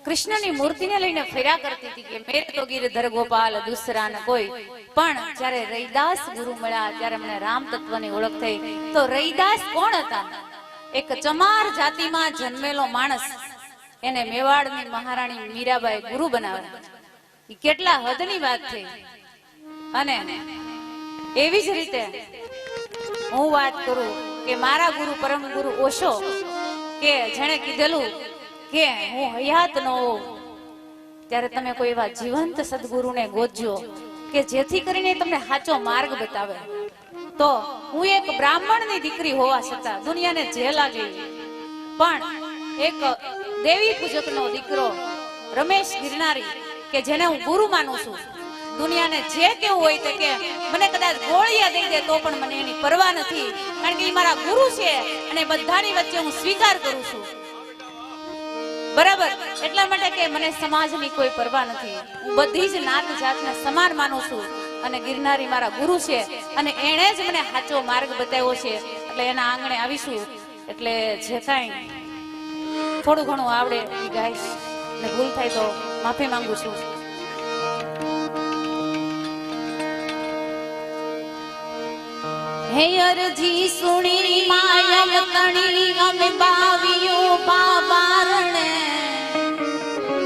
કૃષ્ણની મૂર્તિને લઈને ફેર્યા કરતી હતી કે મેરે તો ગિરધર ગોપાલ દુસરા ન કોઈ. પણ જ્યારે રૈદાસ ગુરુ મળ્યા ત્યારે મને રામ તત્વની ઓળખ થઈ. તો રૈદાસ કોણ હતા? એક ચમાર જાતિમાં જન્મેલો માણસ, એને મેવાડની મહારાણી મીરાબાઈ ગુરુ બનાવ્યા. એ કેટલા હદની વાત થઈ. અને એવી જ રીતે હું વાત કરું કે મારા ગુરુ પરમ ગુરુ ઓશો કે જેણે કીધેલું કે હું હયાત ન હોઉં ત્યારે તમે કોઈ એવા જીવંત સદગુરુને ગોતજો કે જેથી કરીને તમને સાચો માર્ગ બતાવે. તો હું એક બ્રાહ્મણની દીકરી હોવા છતાં દુનિયાને જે લાગે પણ એક દેવી પૂજકનો દીકરો રમેશ ગિરનારી કે જેને હું ગુરુ માનું છું, દુનિયાને જે કેવું હોય તે કે મને કદાચ ગોળિયા દઈ દે તો પણ મને એની પરવા નથી, કારણ કે એ મારા ગુરુ છે અને બધાની વચ્ચે હું સ્વીકાર કરું છું. બરાબર, એટલા માટે કે મને સમાજની કોઈ પરવા નથી. હું બધી જ નાત જાતને સમાન માનું છું અને ગિરનારી મારા ગુરુ છે અને એણે જ મને સાચો માર્ગ બતાવ્યો છે. એટલે એના આંગણે આવીશું. એટલે જે કાંઈ થોડું ઘણું આવડે એ ગાઈશ ને ભૂલ થાય તો માફી માંગુ છું. હે અરજી સુણી માયમ તણી અમે બાવિયો બાબારણે,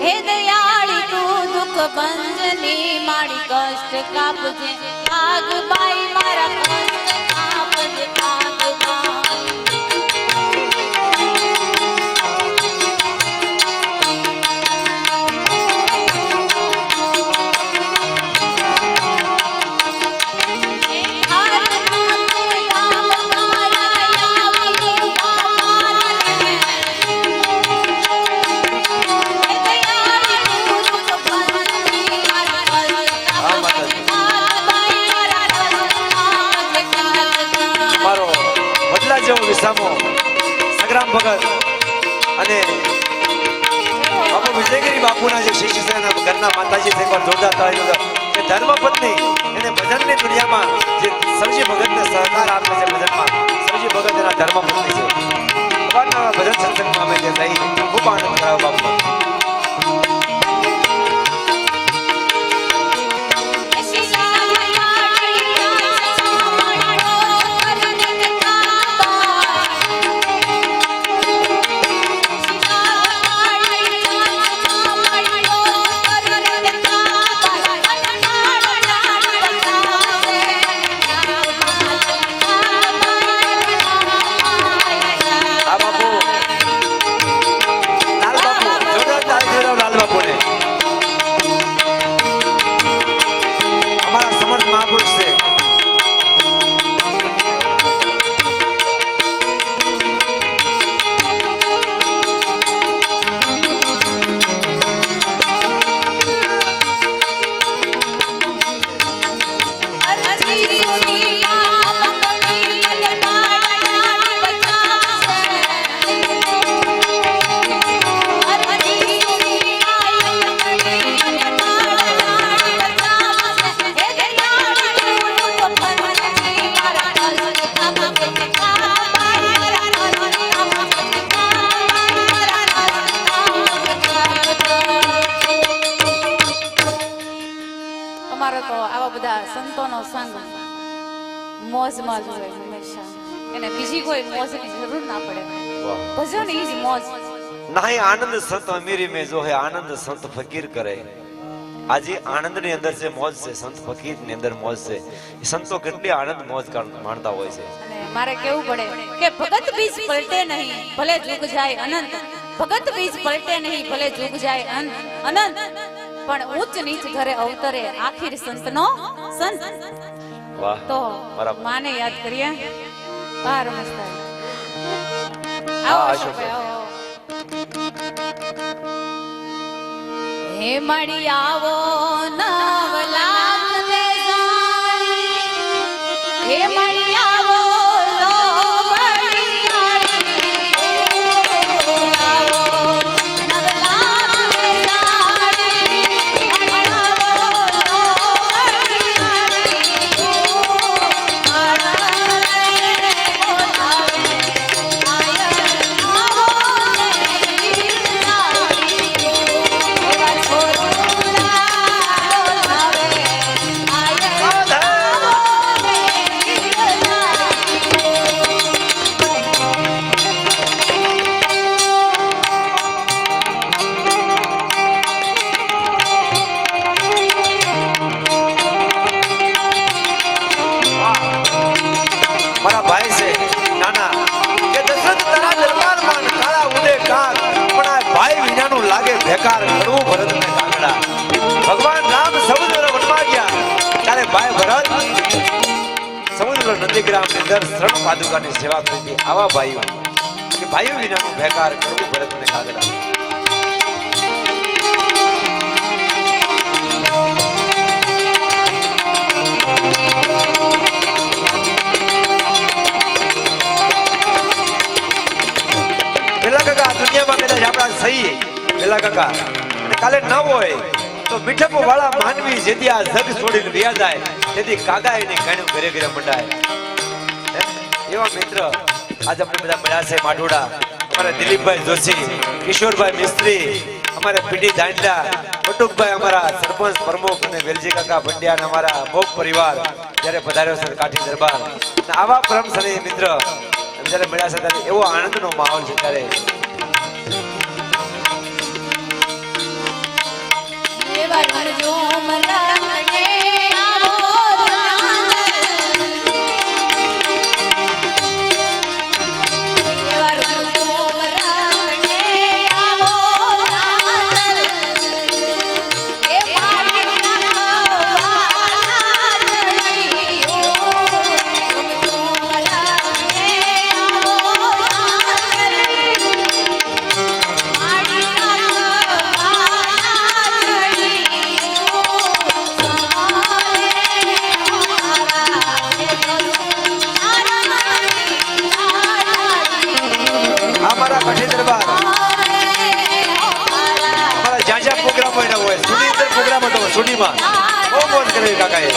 હે દયાળી તું દુઃખ બંજની મારી કષ્ટ કાપજે આગ બાઈ મારા કષ્ટ કાપજે આગ બાઈ. સંગ્રામ ભગત અને બાપુ વિજયગીરી બાપુના જે શિષ્ય છે એના ઘરના માતાજી છે જોરદાર તાળી કે ધર્મ પત્ની એને ભજનની દુનિયામાં જે સવજી ભગતને સહકાર આપે છે ભજનમાં, સવજી ભગત એના ધર્મ પત્ની છે. અવારનવાર ભજન સત્સંગમાં અમે જે થઈ ખૂબ આનંદ કરાવ્યો બાપુ. સંતોનો સંગ મોજમાં જ હોય હંમેશા. એને બીજી કોઈ મોજની જરૂર ના પડે. ભજન ઈ જ મોજ. નહીં આનંદ સંત અમીરી में जो है आनंद संत फकीर करे. આજે આનંદની અંદર છે મોજ છે, સંત ફકીરની અંદર મોજ છે. સંતો કેટલી આનંદ મોજ માણતા હોય છે. અને મારે કેવું પડે કે ભગત બીજ પલટે નહીં ભલે જુગ જાય અનંત, ભગત બીજ પલટે નહીં ભલે જુગ જાય અનંત, પણ ઉચ્ચ નીચ ઘરે અવતરે આખિર સંતનો સંત. વાહ, તો માને યાદ કરીએ. બાર મસ્ત આવો અશોકભાઈ આવો. હે મળી આવો નવલાખ ને જાણી, હે મળી આવો બેકાર કરવું ભરત ને કાગડા. ભગવાન રામ સમુદ્ર વનમાં ગયા ત્યારે ભાઈ ભરત સમુદ્ર નંદીગ્રામ ની અંદર શરણ પાદુકાની સેવા કરી. આવા ભાઈઓ કે ભાઈઓ વિનાનું બેકાર કરવું ભરત ને કાગડા. પેલા કાકા દુનિયામાં કદાચ આપણા સહી પેલા કાકા અને કાલે ન હોય તો મીઠપ વાળા માનવી જેથી આ જગ છોડીને વ્યા જાય તેથી કાકા એની ગાણું ઘરે ઘરે મંડાય. એવા મિત્ર આજ આપણે બધા મળ્યા છે. માઢોડા અમારા દિલીપભાઈ જોશી, કિશોરભાઈ મિસ્ત્રી, અમારા પીડી દાંડા, બટુકભાઈ અમારા સરપંચ પ્રમુખ અને વેલજી કાકા ભંડિયા અને અમારા ભોગ પરિવાર જ્યારે પધાર્યો છે કાઠી દરબાર. આવા પરમ સને મિત્ર જ્યારે મળ્યા છે ત્યારે એવો આનંદનો માહોલ છે. ત્યારે સુડીમાં બહુ મોજ કરી કાકાએ.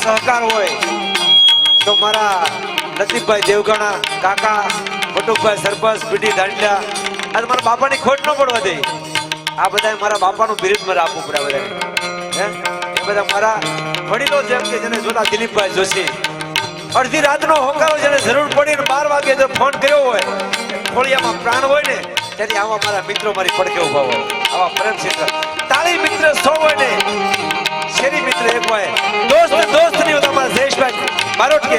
સહકાર હોય તો મારા લતીફભાઈ દેવગણા કાકા, બટુકભાઈ સરપંચ, પીડી દાંડિયા, આ મારા બાપાની ખોટ ન પડવા દે. આ બધા મારા બાપાનું બિરુદ મારે આપવું પડે. બધા એ બધા મારા વડીલો જેમ કે જેને જોતા દિલીપભાઈ જોશી અડધી રાતનો હોકારો જેને જરૂર પડી 12 વાગે જો ફોન કર્યો હોય, ખોળિયામાં પ્રાણ હોય ને ત્યારે આવા મારા મિત્રો મારી પડકે ઉભા હોય. આવા પ્રેમ ક્ષેત્ર તાળી મિત્ર 100 હોય ને શેરી मित्र एक हुआ है. दोस्त दोस्त नहीं होता हमारा देश भाई मारोट के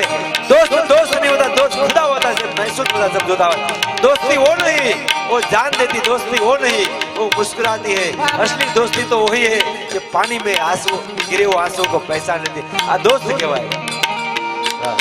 दोस्त दोस्त नहीं होता, दोस्त खुदा होता है. महसूस होता सब होता है. दोस्ती वो नहीं वो जान देती, दोस्ती वो नहीं वो मुस्कुराती है. असली दोस्ती तो वही है कि पानी में आंसू गिरे वो आंसू को पहचान लेती. आ दोस्त कहवाय. Yeah.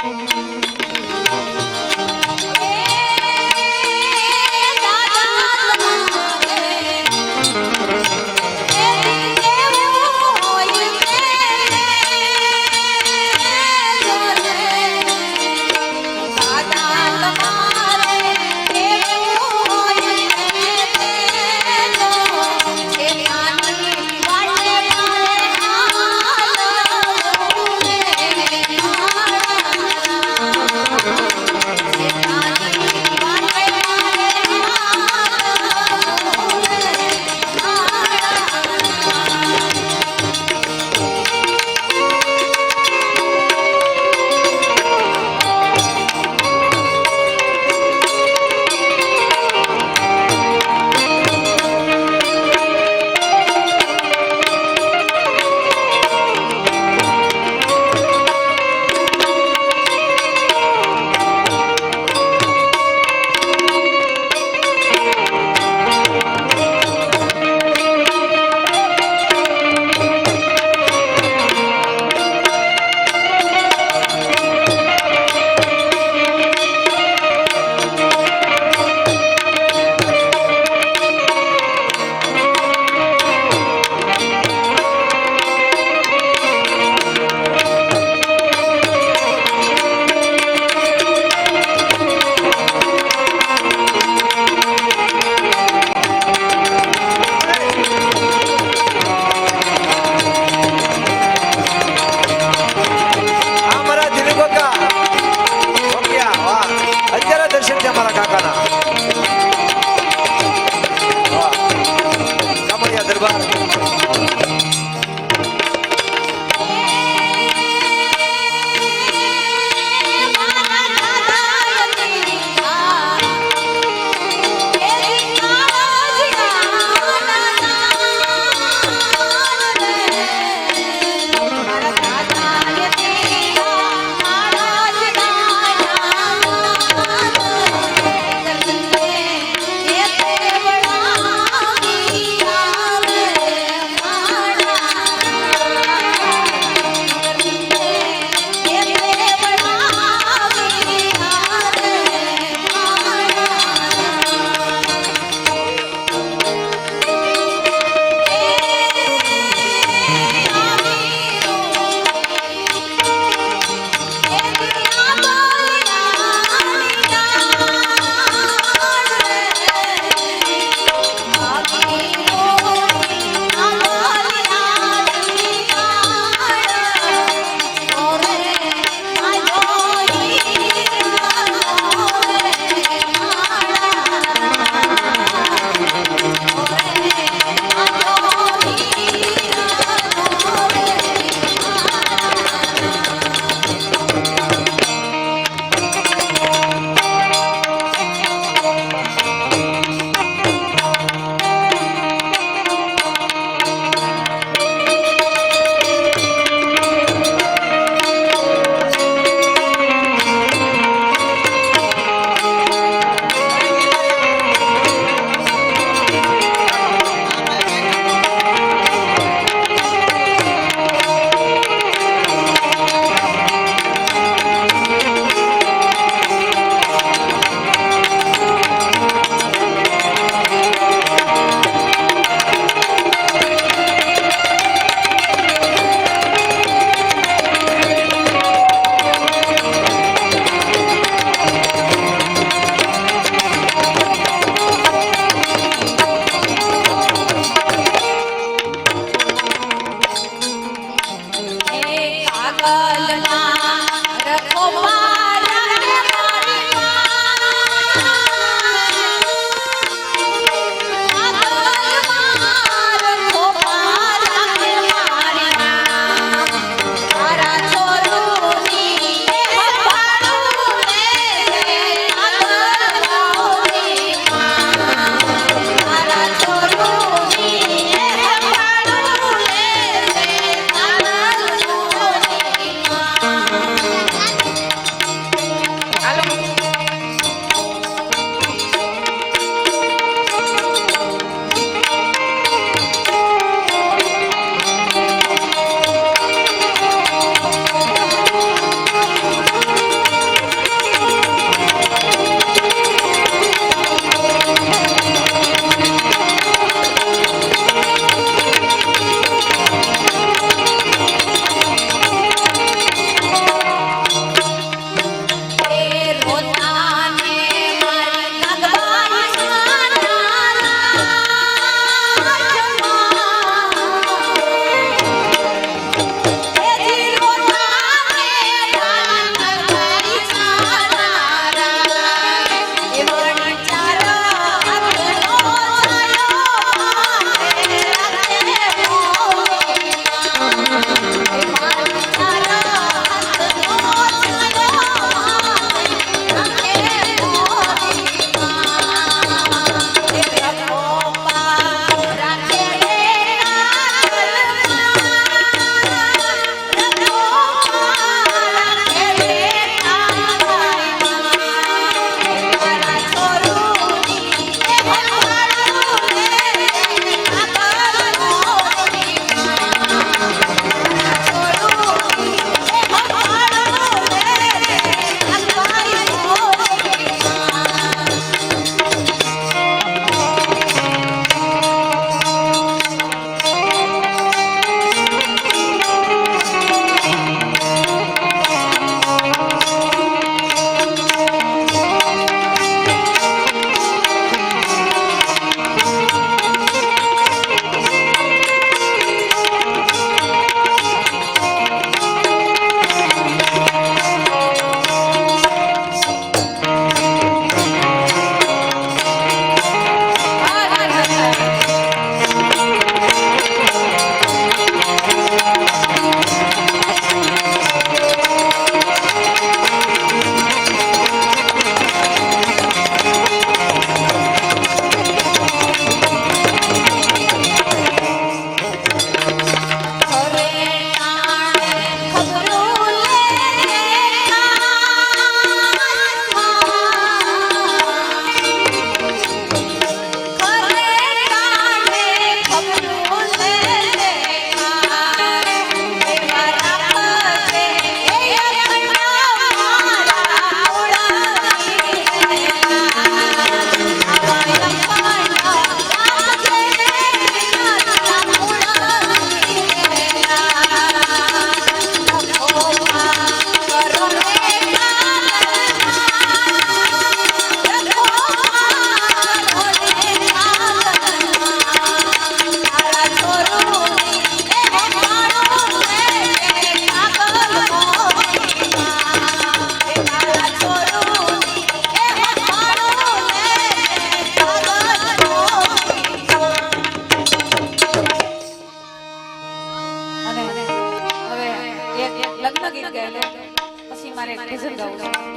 ભજન ગાવું છું.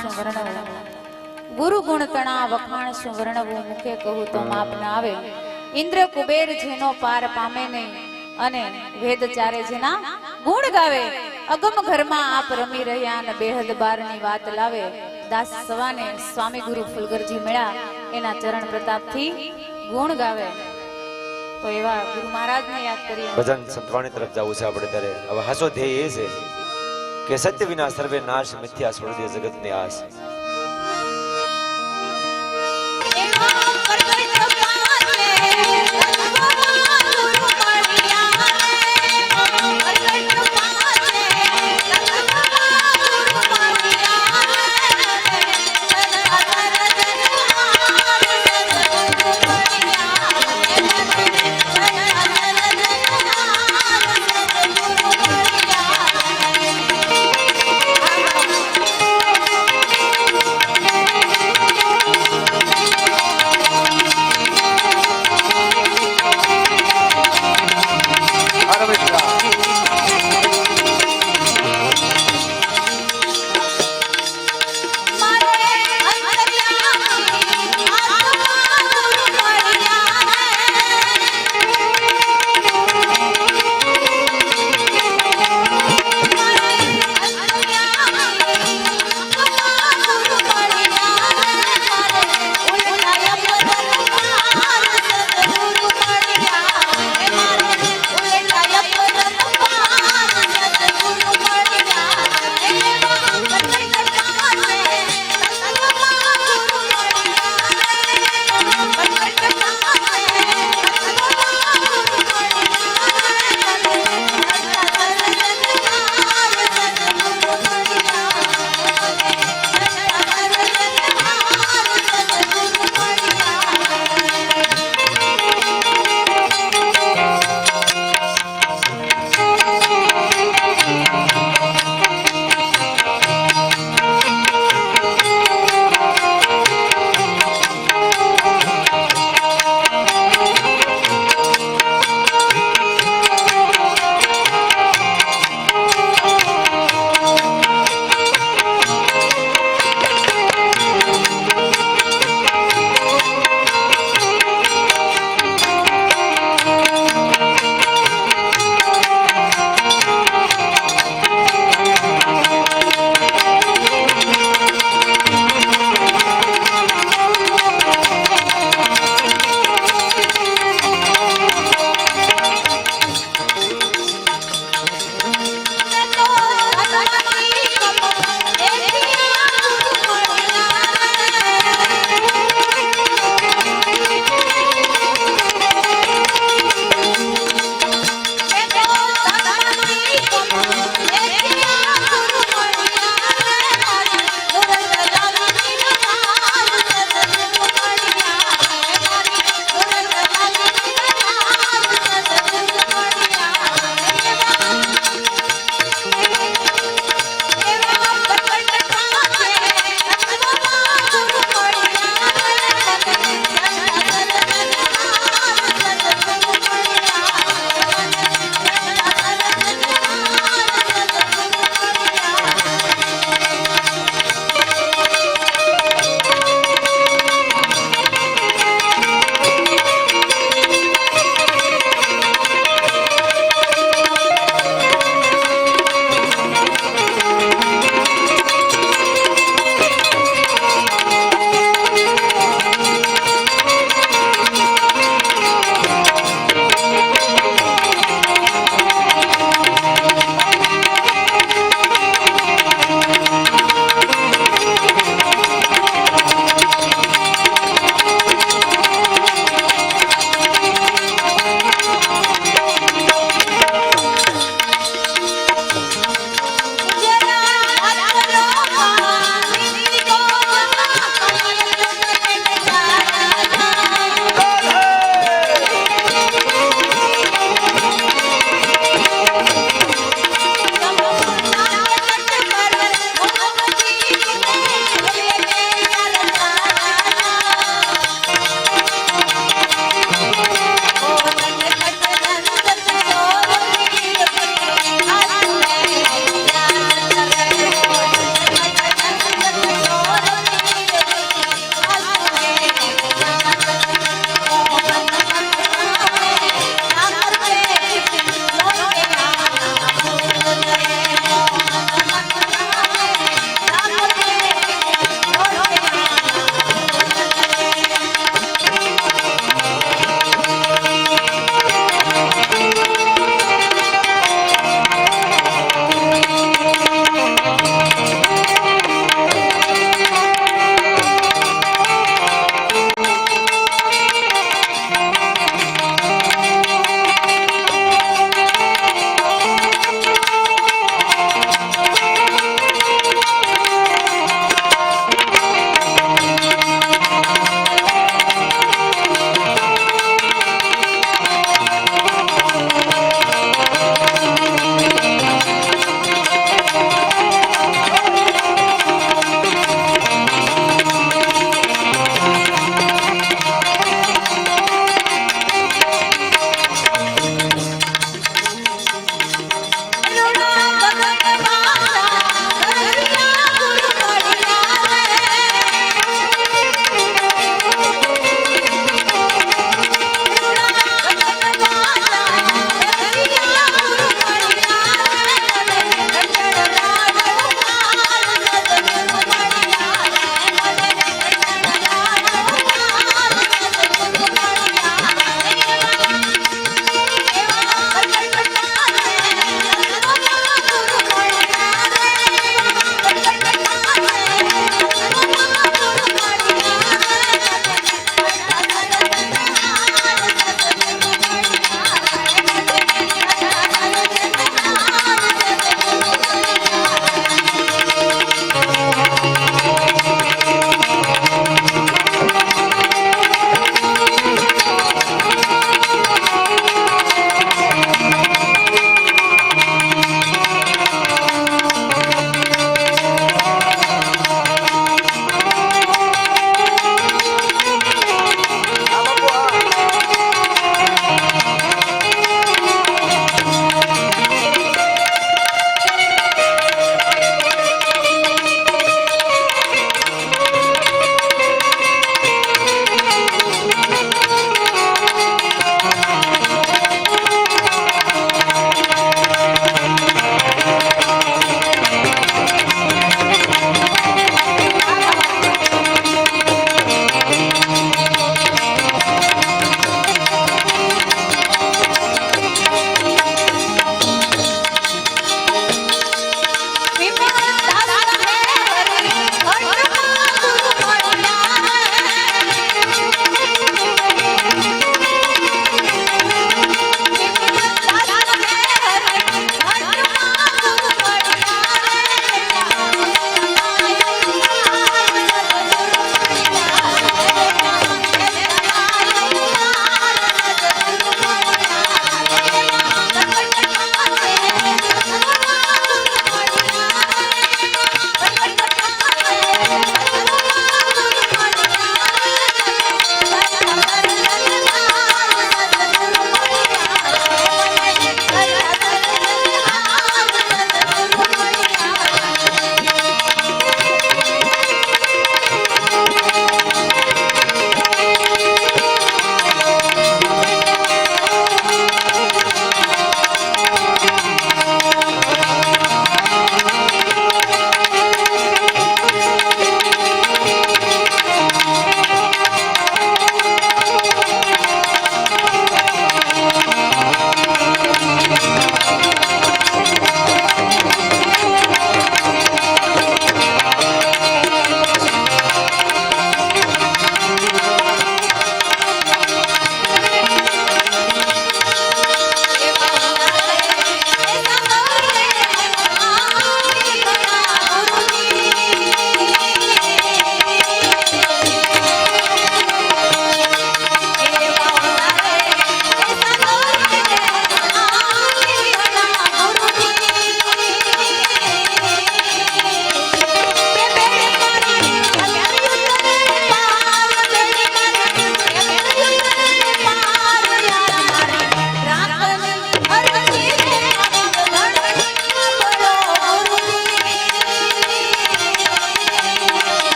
શું વર્ણવું, ગુરુ ગુણ તણા વખાણ શું વર્ણવું, મુખે કહું તો માપ ના આવે. ઇન્દ્ર કુબેર જેનો પાર પામે નહીં, અને વેદ ચારે જેના ગુણ ગાવે. અગમ ઘરમાં આપ રમી રહ્યા અને બેહદ બારની વાત લાવે. દાસ સવાને સ્વામી ગુરુ ફુલગરજી મળ્યા, એના ચરણ પ્રતાપથી ગુણ ગાવે. તો એવા ગુરુ મહારાજને યાદ કરીએ. ભજન સંતવાણી તરફ જવું છે આપણે ત્યારે. હવે હાસો ધ્યેય એ છે કે સત્ય વિના સર્વે નાશ, મિથ્યા છોડી દે જગતની આશ.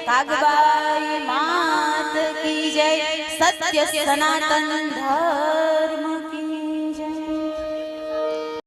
કાગબાઈ માત કી જય, સત્ય સનાતન ધર્મ